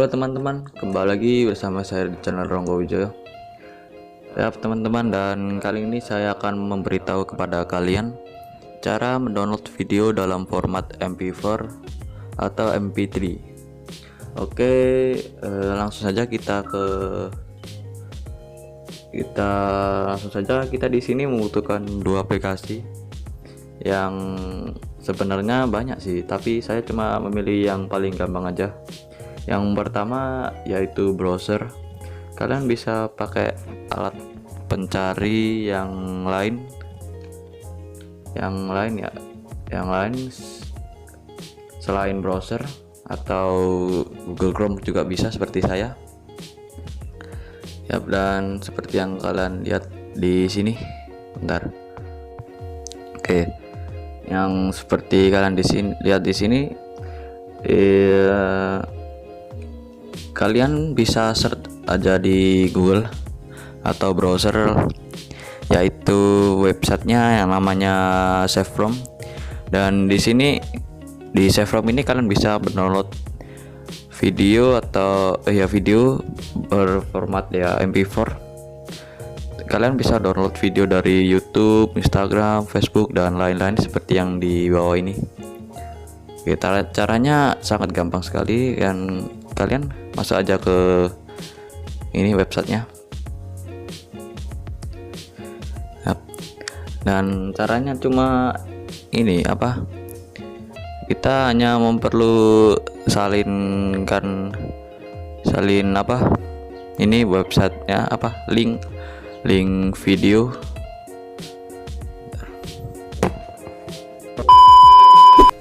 Halo teman-teman, kembali lagi bersama saya di channel Ronggo Wijoyo. Ya teman-teman, dan kali ini saya akan memberitahu kepada kalian cara mendownload video dalam format MP4 atau MP3. Oke, langsung saja kita di sini membutuhkan dua aplikasi yang sebenarnya banyak sih, tapi saya cuma memilih yang paling gampang aja. Yang pertama yaitu browser. Kalian bisa pakai alat pencari yang lain selain browser, atau Google Chrome juga bisa seperti saya. Ya, dan seperti yang kalian lihat di sini. Bentar. Oke. Yang seperti kalian lihat di sini, kalian bisa search aja di Google atau browser, yaitu websitenya yang namanya Save From. Dan di sini di Save From ini kalian bisa download video atau video berformat MP4. Kalian bisa download video dari YouTube, Instagram, Facebook, dan lain-lain seperti yang di bawah ini. Caranya sangat gampang sekali, dan kalian masuk aja ke ini websitenya. Dan caranya cuma ini kita hanya salin ini websitenya, link video.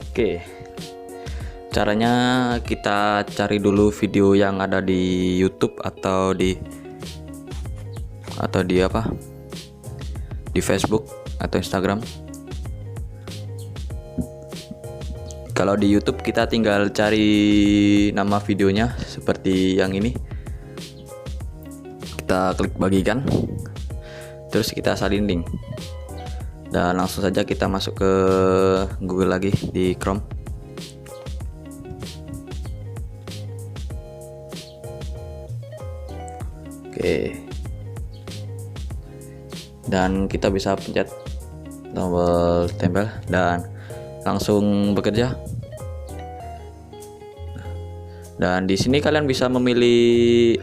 Oke, caranya kita cari dulu video yang ada di YouTube atau di Facebook atau Instagram. Kalau di YouTube kita tinggal cari nama videonya seperti yang ini. Kita klik bagikan, terus kita salin link, dan langsung saja kita masuk ke Google lagi di Chrome. Oke, dan kita bisa pencet tombol tempel dan langsung bekerja. Dan di sini kalian bisa memilih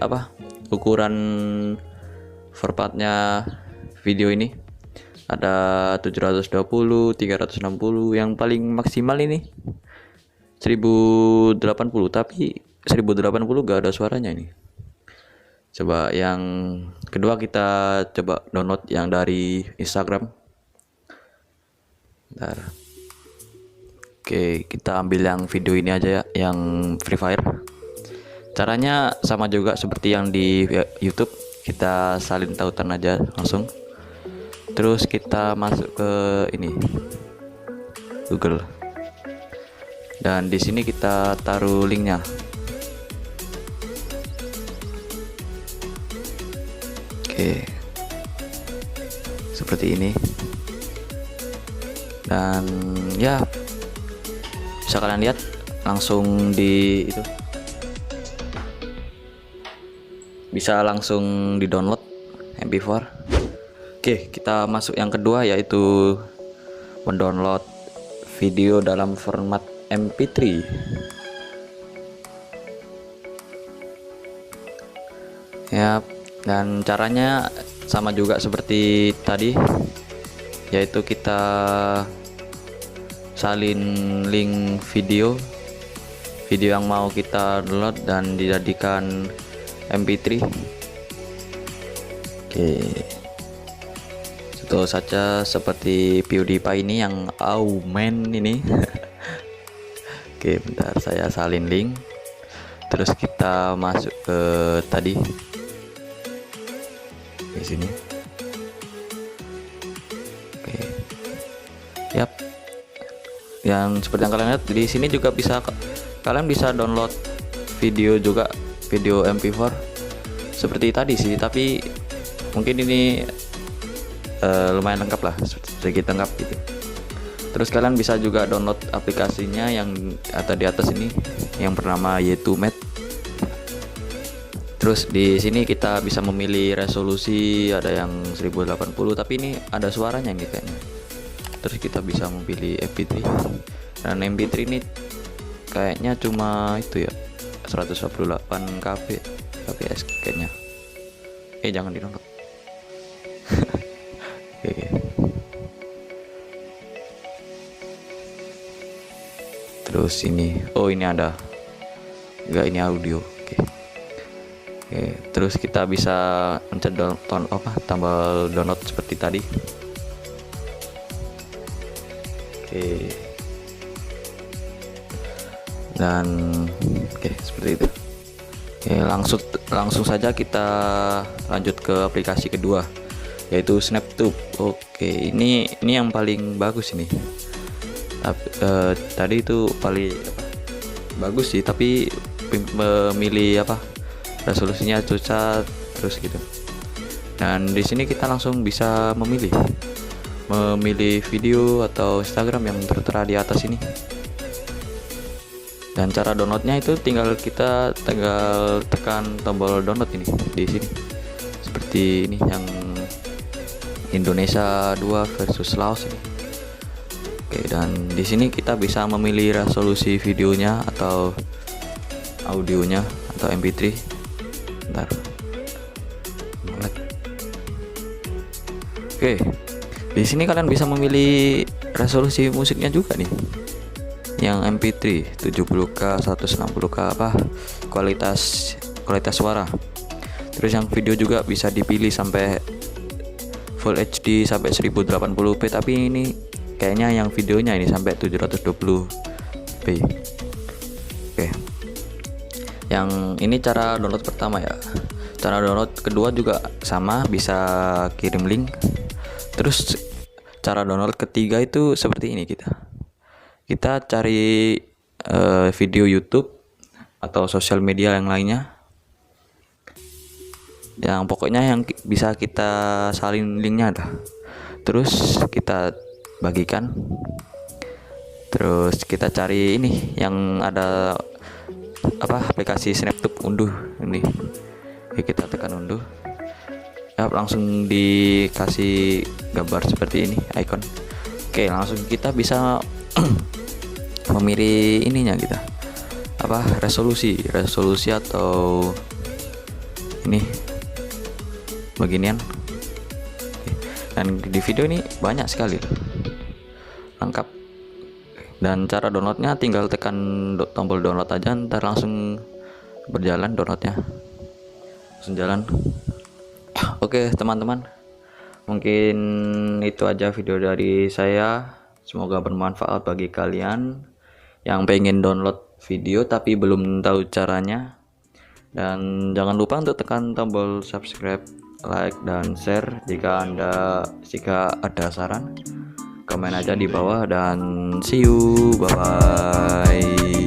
ukuran formatnya video ini. Ada 720, 360, yang paling maksimal ini 1080, tapi 1080 gak ada suaranya ini. Coba yang kedua, kita coba download yang dari Instagram. Bentar. Oke, kita ambil yang video ini aja ya, yang Free Fire. Caranya sama juga seperti yang di YouTube. Kita salin tautan aja langsung. Terus kita masuk ke ini Google. Dan di sini kita taruh linknya. Oke, seperti ini. Dan ya, bisa kalian lihat langsung bisa langsung di download MP4. Oke, kita masuk yang kedua, yaitu mendownload video dalam format MP3. Ya, dan caranya sama juga seperti tadi, yaitu kita salin link video yang mau kita download dan dijadikan MP3. Oke, itu saja seperti PewDiePie ini yang Aumen ini. Oke, bentar, saya salin link, terus kita masuk ke tadi di sini. Oke, yap. Yang seperti yang kalian lihat di sini juga kalian bisa download video juga, video MP4 seperti tadi sih, tapi mungkin ini lumayan lengkap lah, sedikit lengkap gitu. Terus kalian bisa juga download aplikasinya yang ada di atas ini, yang bernama YouTube Mate. Terus di sini kita bisa memilih resolusi, ada yang 1080, tapi ini ada suaranya nih kayaknya. Terus kita bisa memilih MP3. Dan MP3 ini kayaknya cuma itu ya, 128 kbps kayaknya. Jangan di-download. Oke. Terus ini, ini ada. Enggak, ini audio. Oke, terus kita bisa mencet tombol download seperti tadi. Oke. Dan seperti itu. Oke, langsung saja kita lanjut ke aplikasi kedua, yaitu SnapTube. Oke, ini yang paling bagus ini. Tadi itu paling bagus sih, tapi memilih resolusinya susah terus gitu. Dan di sini kita langsung bisa memilih video atau Instagram yang tertera di atas ini. Dan cara downloadnya itu tinggal tekan tombol download ini di sini. Seperti ini yang Indonesia 2 versus Laos ini. Oke, dan di sini kita bisa memilih resolusi videonya atau audionya atau MP3. Bentar. Oke. Di sini kalian bisa memilih resolusi musiknya juga nih. Yang MP3 70k, 160k kualitas suara. Terus yang video juga bisa dipilih sampai Full HD sampai 1080p, tapi ini kayaknya yang videonya ini sampai 720p. Oke. Yang ini cara download pertama ya. Cara download kedua juga sama, bisa kirim link. Terus cara download ketiga itu seperti ini, kita cari video YouTube atau sosial media yang lainnya, yang pokoknya yang bisa kita salin linknya dah. Terus kita bagikan. Terus kita cari ini yang ada aplikasi SnapTube, unduh ini. Oke, kita tekan unduh. Ya, langsung dikasih gambar seperti ini, icon. Oke, langsung kita bisa memilih ininya resolusi atau ini beginian. Dan di video ini banyak sekali lengkap. Dan cara downloadnya tinggal tekan tombol download aja, ntar langsung berjalan downloadnya, langsung jalan. Oke teman-teman, mungkin itu aja video dari saya. Semoga bermanfaat bagi kalian yang pengen download video tapi belum tahu caranya. Dan jangan lupa untuk tekan tombol subscribe, like, dan share. Jika ada saran, komen aja di bawah. Dan see you, bye bye.